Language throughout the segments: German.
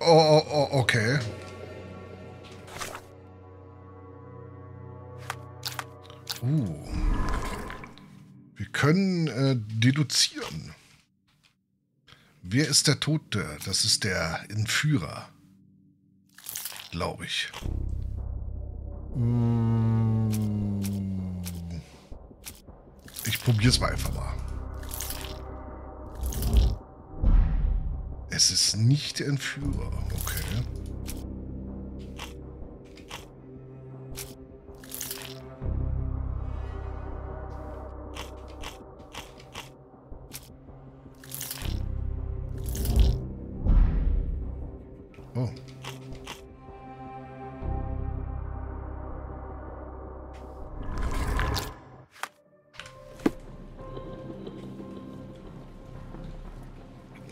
Okay. Wir können deduzieren. Wer ist der Tote? Das ist der Entführer. Glaube ich. Ich probiere es mal einfach mal. Es ist nicht der Entführer. Okay. Oh.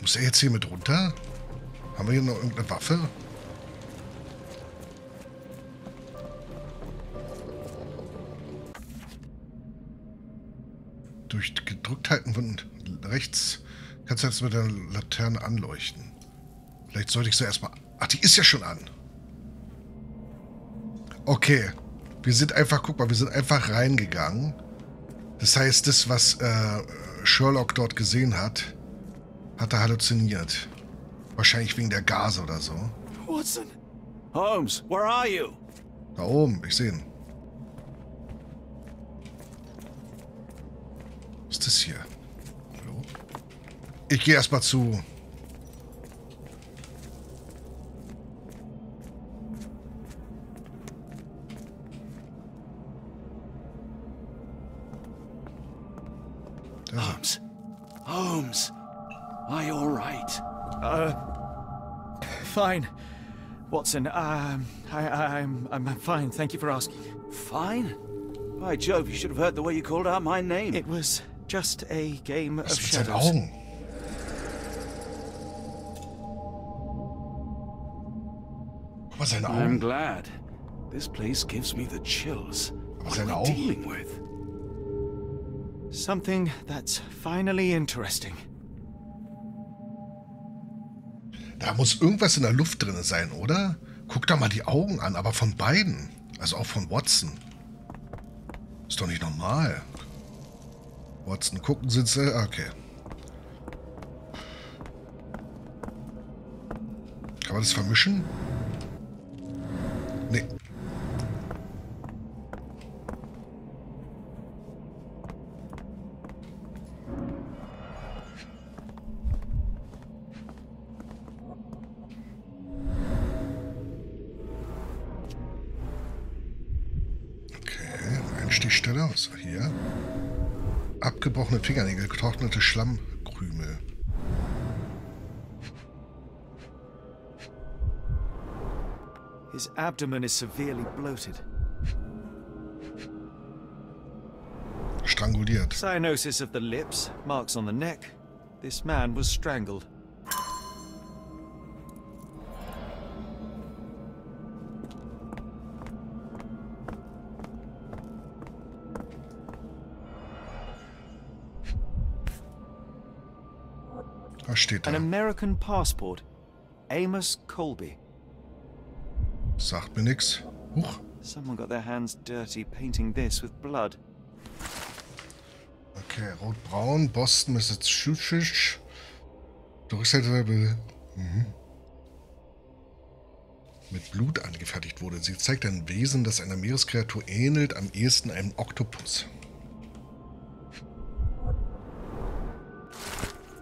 Muss er jetzt hier mit runter? Haben wir hier noch irgendeine Waffe? Durch gedrückt halten von rechts kannst du jetzt mit der Laterne anleuchten. Vielleicht sollte ich sie erstmal... Ach, die ist ja schon an. Okay. Wir sind einfach, guck mal, wir sind einfach reingegangen. Das heißt, das, was Sherlock dort gesehen hat, hat er halluziniert. Wahrscheinlich wegen der Gase oder so. Watson! Holmes, where are you? Da oben, ich sehe ihn. Was ist das hier? Hallo? Ich gehe erstmal zu. Holmes. Holmes. Are you all right? Fine. Watson, I'm fine. Thank you for asking. Fine? By Jove, you should have heard the way you called out my name. It was just a game of Was mit seinen shadows. Augen? Guck mal, seine I'm Augen. glad. This place gives me the chills. Aber What are seine we Augen. dealing with? Something that's finally interesting. Da muss irgendwas in der Luft drin sein, oder? Guck da mal die Augen an, aber von beiden. Also auch von Watson. Ist doch nicht normal. Watson, gucken Sie sie. Okay. Kann man das vermischen? Nee. Stichstelle aus. Hier. Abgebrochene Fingernägel, getrocknete Schlammkrümel. His abdomen is severely bloated. Stranguliert. Cyanosis of the lips, marks on the neck. This man was strangled. Was steht da? An American passport. Amos Colby. Sagt mir nix. Huch. Someone got their hands dirty painting this with blood. Okay, rot-braun, Boston, Massachusetts. Rückseite mit Blut angefertigt wurde. Sie zeigt ein Wesen, das einer Meereskreatur ähnelt, am ehesten einem Oktopus.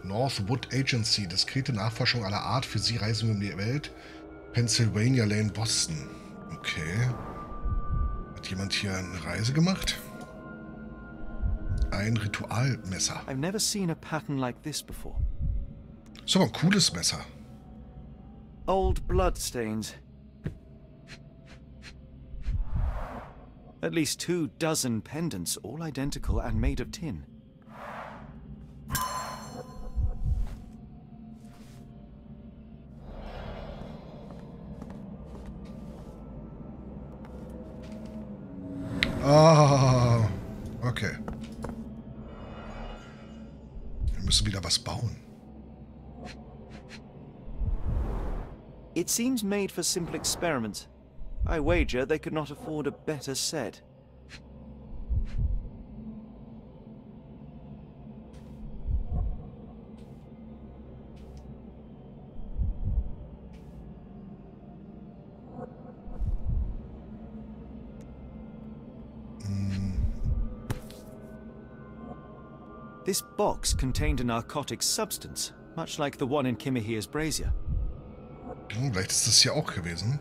Northwood Agency, diskrete Nachforschung aller Art, für Sie reisen wir um die Welt. Pennsylvania Lane, Boston. Okay. Hat jemand hier eine Reise gemacht? Ein Ritualmesser. I've never seen a pattern like this before. Ist aber ein cooles Messer. Old blood stains. At least 24 pendants, all identical and made of tin. Ah, okay. Wir müssen wieder was bauen. It seems made for simple experiments. I wager they could not afford a better set. This box contained a narcotic substance, much like the one in Kimihi's brazier. Vielleicht ist das hier auch gewesen.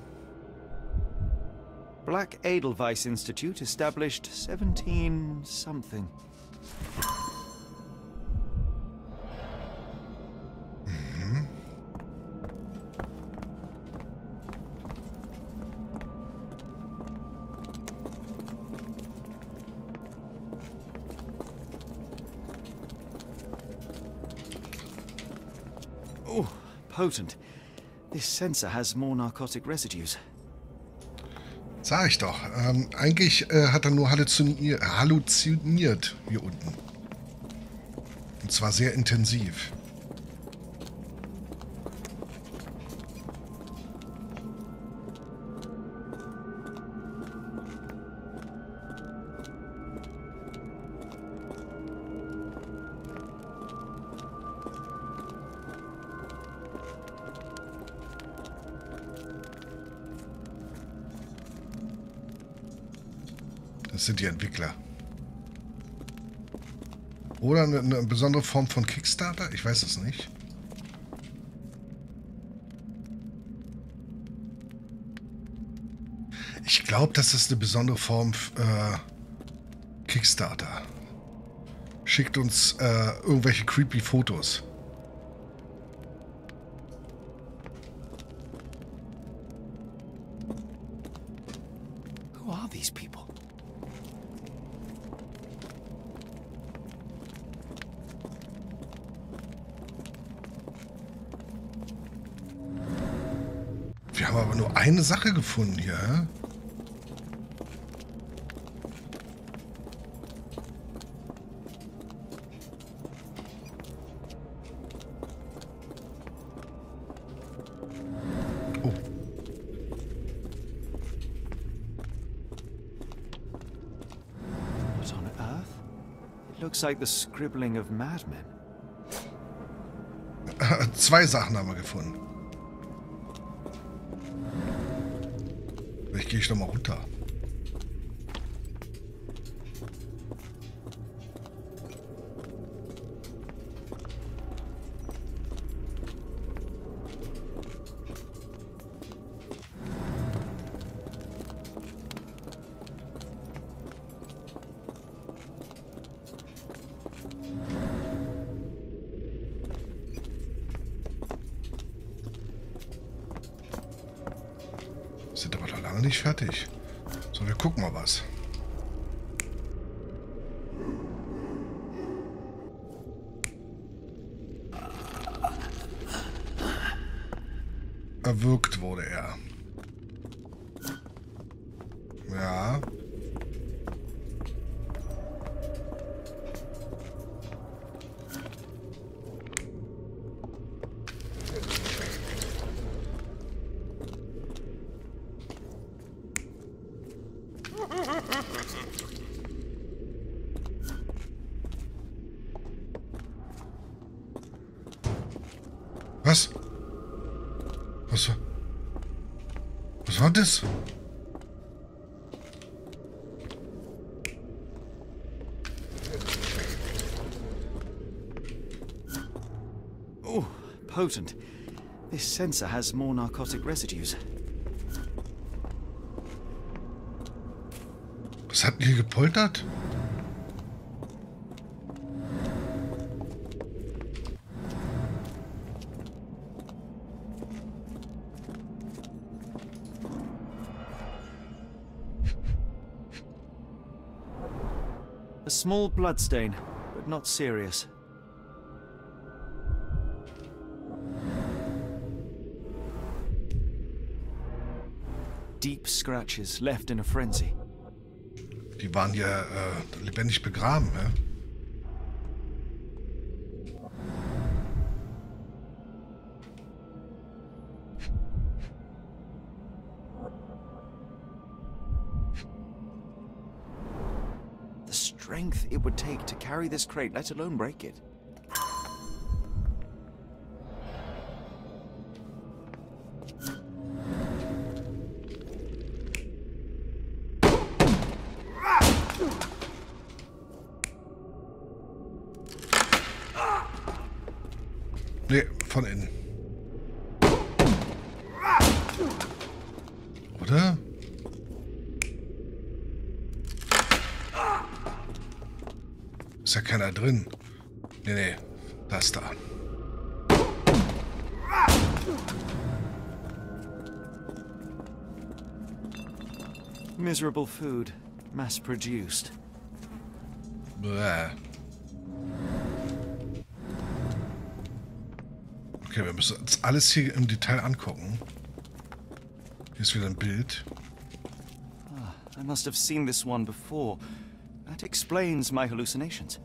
Black Edelweiss Institute established 17 something. Oh, potent. This sensor has more narcotic residues. Sag ich doch. Eigentlich hat er nur halluziniert hier unten. Und zwar sehr intensiv. Das sind die Entwickler. Oder eine besondere Form von Kickstarter? Ich weiß es nicht. Ich glaube, das ist eine besondere Form Kickstarter. Schickt uns irgendwelche creepy Fotos. Who are these people? Wir haben aber nur eine Sache gefunden hier, hä? Oh. What on earth? It looks like the scribbling of madmen. Zwei Sachen haben wir gefunden. Vielleicht gehe ich noch mal runter. Sind aber noch lange nicht fertig. So, wir gucken mal was. Erwürgt wurde er. Ja. Was? Was war das? Oh, potent. This sensor has more narcotic residues. Was hat denn hier gepoltert? A small bloodstain, but not serious. Deep scratches left in a frenzy. Die waren ja lebendig begraben, ne? strength it would take to carry this crate, let alone break it. Nee, von innen. Oder? Ist ja keiner drin. Nee, das da. Miserable food, mass-produced. Bäh. Okay, wir müssen uns alles hier im Detail angucken. Hier ist wieder ein Bild. I must have seen this one before. That explains my hallucinations.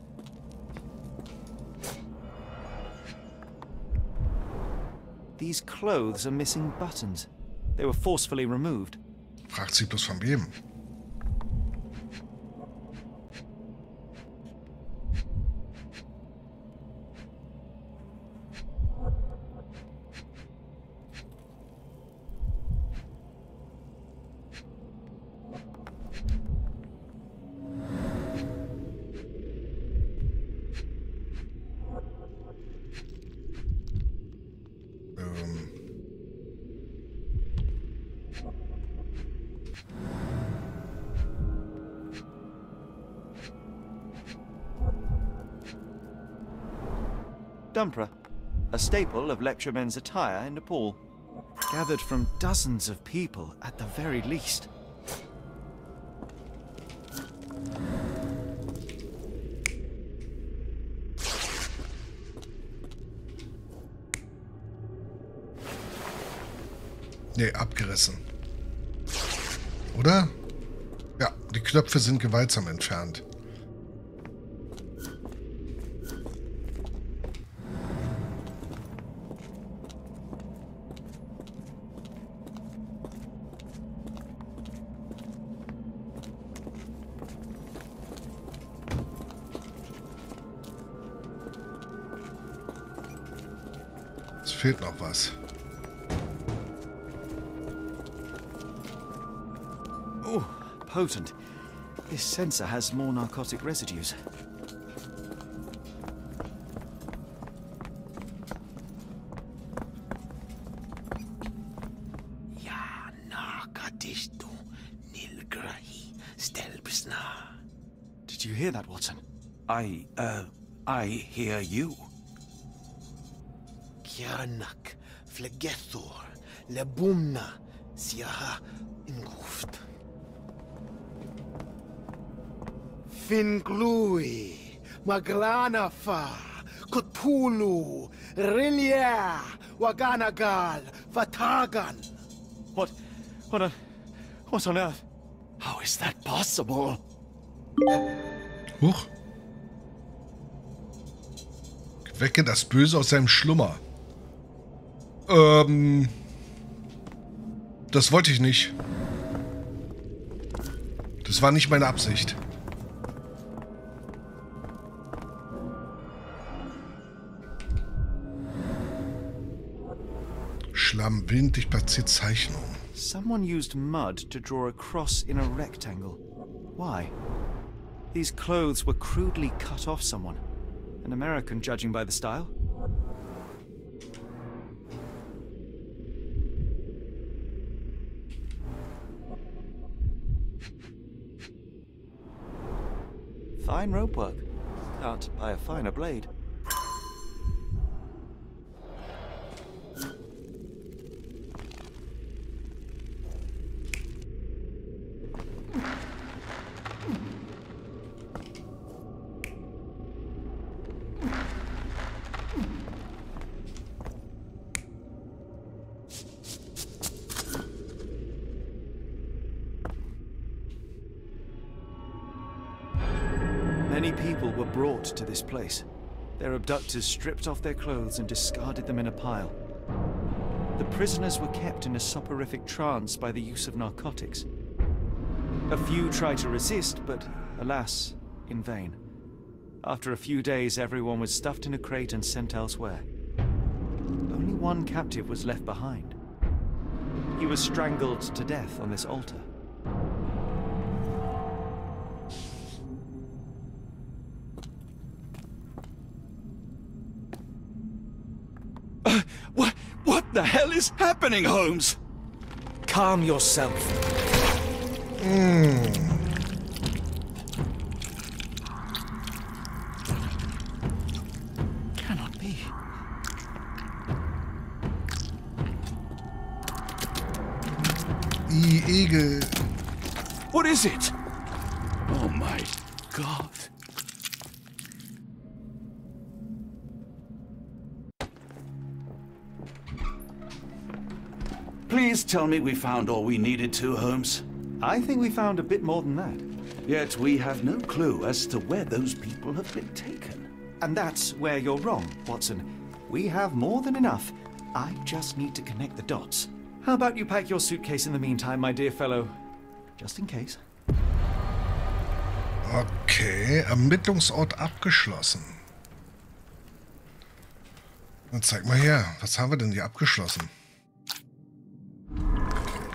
These clothes are missing buttons. They were forcefully removed. Fragt sie bloß von wem. Dumpra, a staple of lecturemen's attire in Nepal. Gathered from dozens of people at the very least. Nee, abgerissen. Oder? Ja, die Knöpfe sind gewaltsam entfernt. Es fehlt noch was. Oh, potent. This sensor has more narcotic residues. Ja, narkatistu nilgrahi stelbsna. Did you hear that, Watson? I hear you. Kjanak flegethor lebumna siaha inguft. Finglui maglanafa Cthulhu Rilya Waganagal Vatagan. What on earth? How is that possible? Huch. Wecke das Böse aus seinem Schlummer. Das wollte ich nicht. Das war nicht meine Absicht. Schlamm, windig platziert Zeichnung. Someone used mud to draw a cross in a rectangle. Why? These clothes were crudely cut off someone. An American, judging by the style. Fine rope work, cut by a finer blade. Many people were brought to this place. Their abductors stripped off their clothes and discarded them in a pile. The prisoners were kept in a soporific trance by the use of narcotics. A few tried to resist, but alas, in vain. After a few days, everyone was stuffed in a crate and sent elsewhere. Only one captive was left behind. He was strangled to death on this altar. What the hell is happening, Holmes? Calm yourself. Cannot be. Igel. What is it? Oh my God. Please tell me we found all we needed to, Holmes. I think we found a bit more than that. Yet we have no clue as to where those people have been taken. And that's where you're wrong, Watson. We have more than enough. I just need to connect the dots. How about you pack your suitcase in the meantime, my dear fellow? Just in case. Okay, Ermittlungsort abgeschlossen. Dann zeig mal her, was haben wir denn hier abgeschlossen?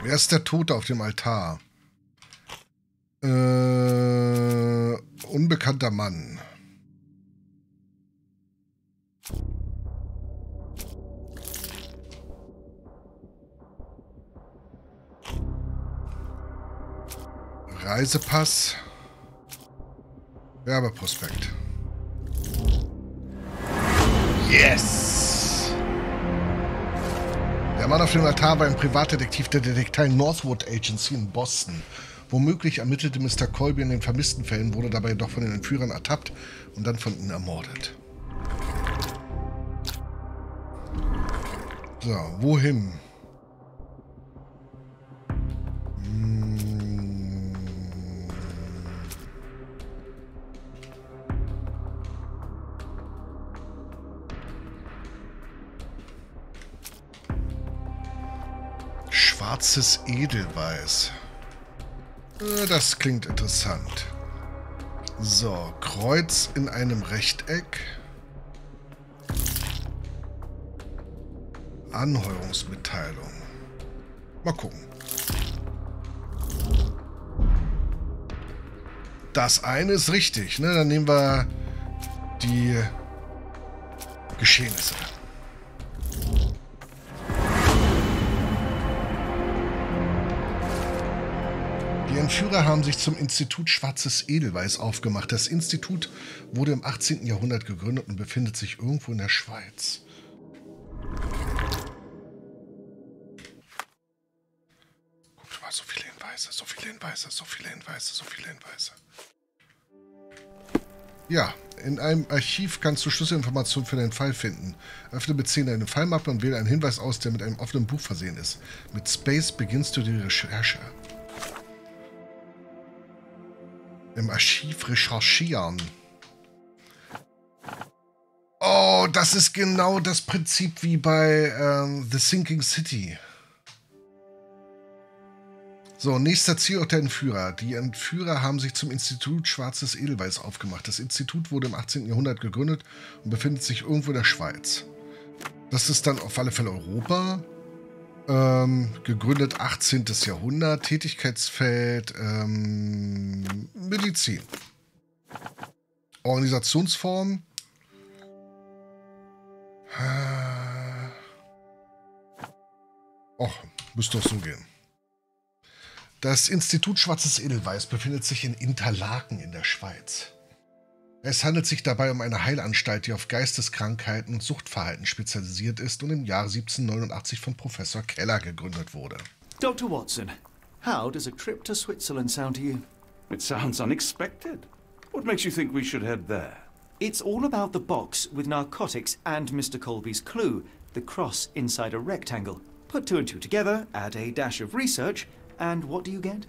Wer ist der Tote auf dem Altar? Unbekannter Mann. Reisepass. Werbeprospekt. Yes! Der Mann auf dem Altar war ein Privatdetektiv der Detektei Northwood Agency in Boston. Womöglich ermittelte Mr. Colby in den Vermisstenfällen, wurde dabei jedoch von den Entführern ertappt und dann von ihnen ermordet. So, wohin? Schwarzes Edelweiß. Das klingt interessant. So, Kreuz in einem Rechteck. Anheuerungsmitteilung. Mal gucken. Das eine ist richtig, ne? Dann nehmen wir die Geschehnisse. Die Entführer haben sich zum Institut Schwarzes Edelweiß aufgemacht. Das Institut wurde im 18. Jahrhundert gegründet und befindet sich irgendwo in der Schweiz. Guck mal, so viele Hinweise, so viele Hinweise, so viele Hinweise, so viele Hinweise. Ja, in einem Archiv kannst du Schlüsselinformationen für deinen Fall finden. Öffne mit 10 eine Fallmappe und wähle einen Hinweis aus, der mit einem offenen Buch versehen ist. Mit Space beginnst du die Recherche. Im Archiv recherchieren. Oh, das ist genau das Prinzip wie bei The Sinking City. So, nächster Zielort der Entführer. Die Entführer haben sich zum Institut Schwarzes Edelweiß aufgemacht. Das Institut wurde im 18. Jahrhundert gegründet und befindet sich irgendwo in der Schweiz. Das ist dann auf alle Fälle Europa. Gegründet 18. Jahrhundert, Tätigkeitsfeld Medizin. Organisationsform müsste doch so gehen. Das Institut Schwarzes Edelweiß befindet sich in Interlaken in der Schweiz. Es handelt sich dabei um eine Heilanstalt, die auf Geisteskrankheiten und Suchtverhalten spezialisiert ist und im Jahr 1789 von Professor Keller gegründet wurde. Dr. Watson, how does a trip to Switzerland sound to you? It sounds unexpected. What makes you think we should head there? It's all about the box with narcotics and Mr. Colby's clue, the cross inside a rectangle. Put 2 and 2 together, add a dash of research, and what do you get?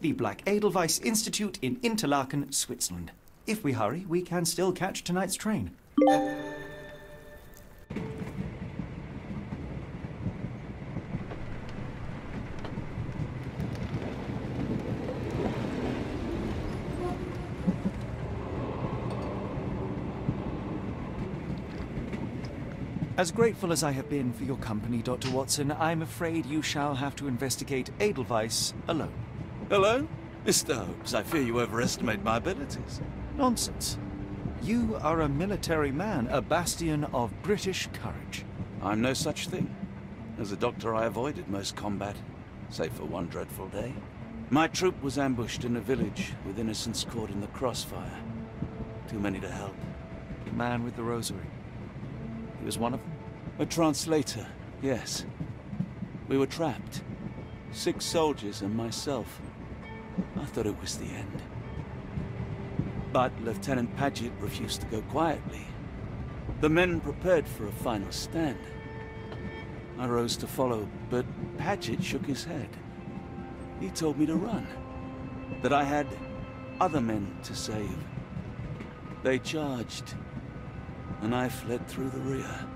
The Black Edelweiss Institute in Interlaken, Switzerland. If we hurry, we can still catch tonight's train. As grateful as I have been for your company, Dr. Watson, I'm afraid you shall have to investigate Edelweiss alone. Hello? Mr. Holmes, I fear you overestimate my abilities. Nonsense. You are a military man, a bastion of British courage. I'm no such thing. As a doctor, I avoided most combat, save for one dreadful day. My troop was ambushed in a village with innocents caught in the crossfire. Too many to help. The man with the rosary. He was one of them? A translator, yes. We were trapped. 6 soldiers and myself. I thought it was the end. But Lieutenant Paget refused to go quietly. The men prepared for a final stand. I rose to follow, but Paget shook his head. He told me to run. That I had other men to save. They charged, and I fled through the rear.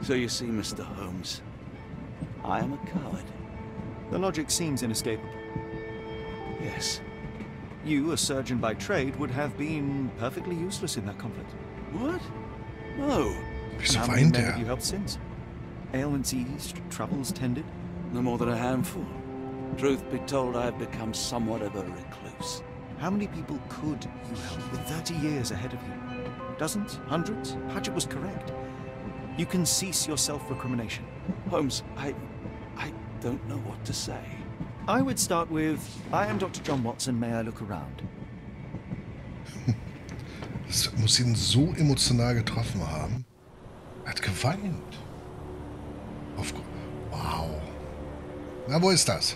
So you see, Mr. Holmes, I am a coward. The logic seems inescapable. Yes. You, a surgeon by trade, would have been perfectly useless in that conflict. What? No. Wieso How many weint men have er? you helped since? Ailments eased, troubles tended? No more than a handful. Truth be told, I have become somewhat of a recluse. How many people could you help with 30 years ahead of you? Dozens? Hundreds? Paget was correct. You can cease your self-recrimination. Holmes, I don't know what to say. I would start with, I am Dr. John Watson, may I look around? Das muss ihn so emotional getroffen haben. Er hat geweint. Wow. Na, wo ist das?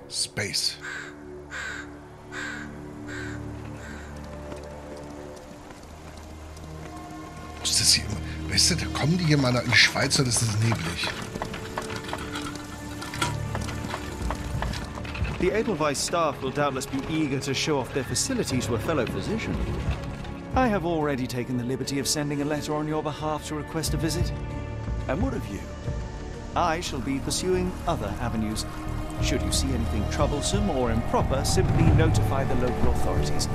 Space. Muss das hier immer... Weißt du, da kommen die hier mal in die Schweiz und es ist neblig. The Edelweiss staff will doubtless be eager to show off their facilities to a fellow physician. I have already taken the liberty of sending a letter on your behalf to request a visit. And what of you? I shall be pursuing other avenues. Should you see anything troublesome or improper, simply notify the local authorities.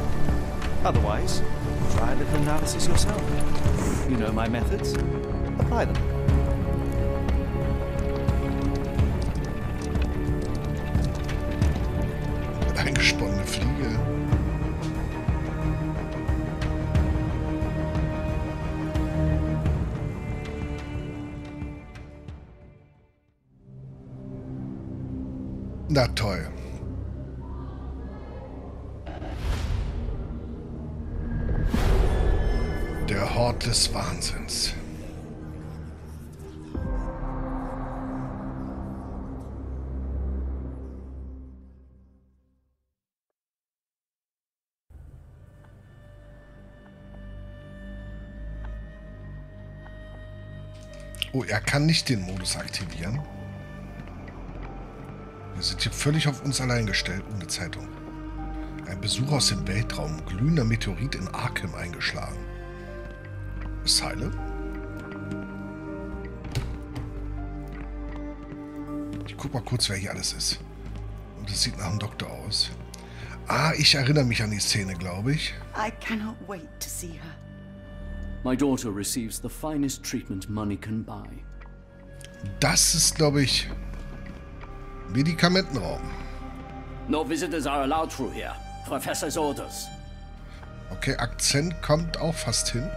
Otherwise, try a little analysis yourself. You know my methods. Apply them. Eingesponnene Fliege. Na toll. Der Hort des Wahnsinns. Oh, er kann nicht den Modus aktivieren. Wir sind hier völlig auf uns allein gestellt, ohne Zeitung. Ein Besuch aus dem Weltraum. Glühender Meteorit in Arkham eingeschlagen. Asylum? Ich guck mal kurz, wer hier alles ist. Und das sieht nach einem Doktor aus. Ah, ich erinnere mich an die Szene, glaube ich. I cannot wait to see her. My daughter receives the finest treatment money can buy. Das ist, glaube ich, Medikamentenraum. No visitors are allowed through here. Professor's orders. Okay, Akzent kommt auch fast hin.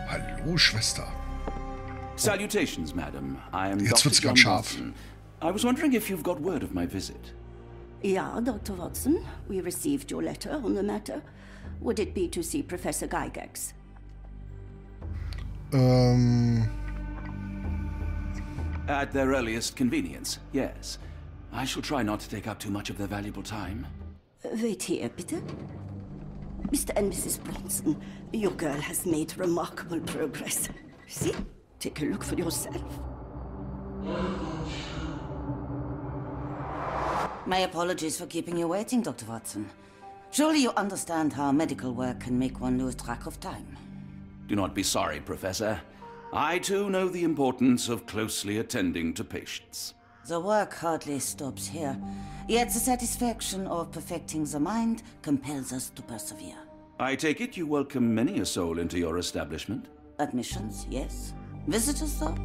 Hallo, Schwester. Salutations, madam. I am Jetzt Dr. wird's John grad scharf. Watson. I was wondering if you've got word of my visit. Yeah, Dr. Watson, we received your letter on the matter. Would it be to see Professor Gygax? At their earliest convenience, yes. I shall try not to take up too much of their valuable time. Wait here, bitte. Mr. and Mrs. Bronson, your girl has made remarkable progress. See? Take a look for yourself. My apologies for keeping you waiting, Dr. Watson. Surely you understand how medical work can make one lose track of time. Do not be sorry, Professor. I too know the importance of closely attending to patients. The work hardly stops here, yet the satisfaction of perfecting the mind compels us to persevere. I take it you welcome many a soul into your establishment? Admissions, yes. Visitors, though?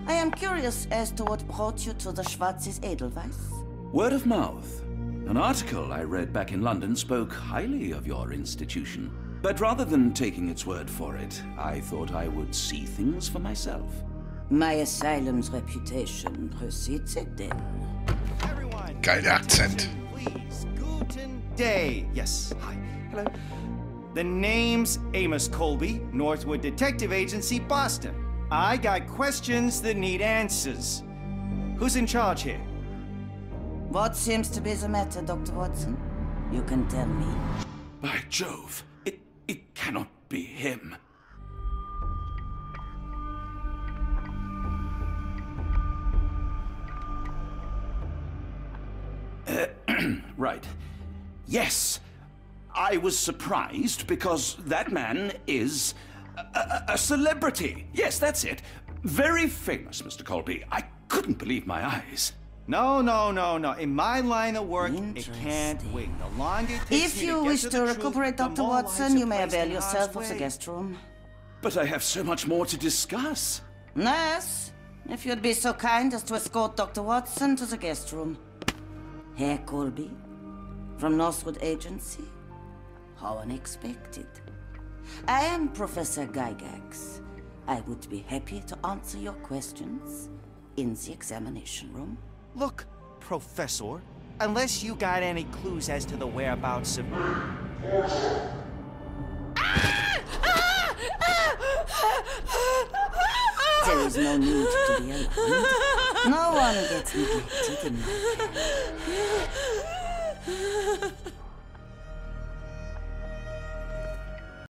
I am curious as to what brought you to the Schwarzes Edelweiss. Word of mouth. An article I read back in London spoke highly of your institution. But rather than taking its word for it, I thought I would see things for myself. My asylum's reputation precedes it, then. Everyone, Geiler Akzent. please. Guten Day. Yes, hi. Hello. The name's Amos Colby, Northwood Detective Agency, Boston. I got questions that need answers. Who's in charge here? What seems to be the matter, Dr. Watson? You can tell me. By Jove, it cannot be him. Right. Yes. I was surprised because that man is a celebrity. Yes, that's it. Very famous, Mr. Colby. I couldn't believe my eyes. No. In my line of work, it can't wait. The longer it takes If me you to wish get to the truth, recuperate, the Dr. more lives Watson, are you may placed avail in harm's yourself of the way. guest room. But I have so much more to discuss. Nurse, if you'd be so kind as to escort Dr. Watson to the guest room. Herr Colby, from Northwood Agency? How unexpected. I am Professor Gygax. I would be happy to answer your questions in the examination room. Look, Professor, unless you got any clues as to the whereabouts of... There is no need to be alarmed. No one gets neglected in my care.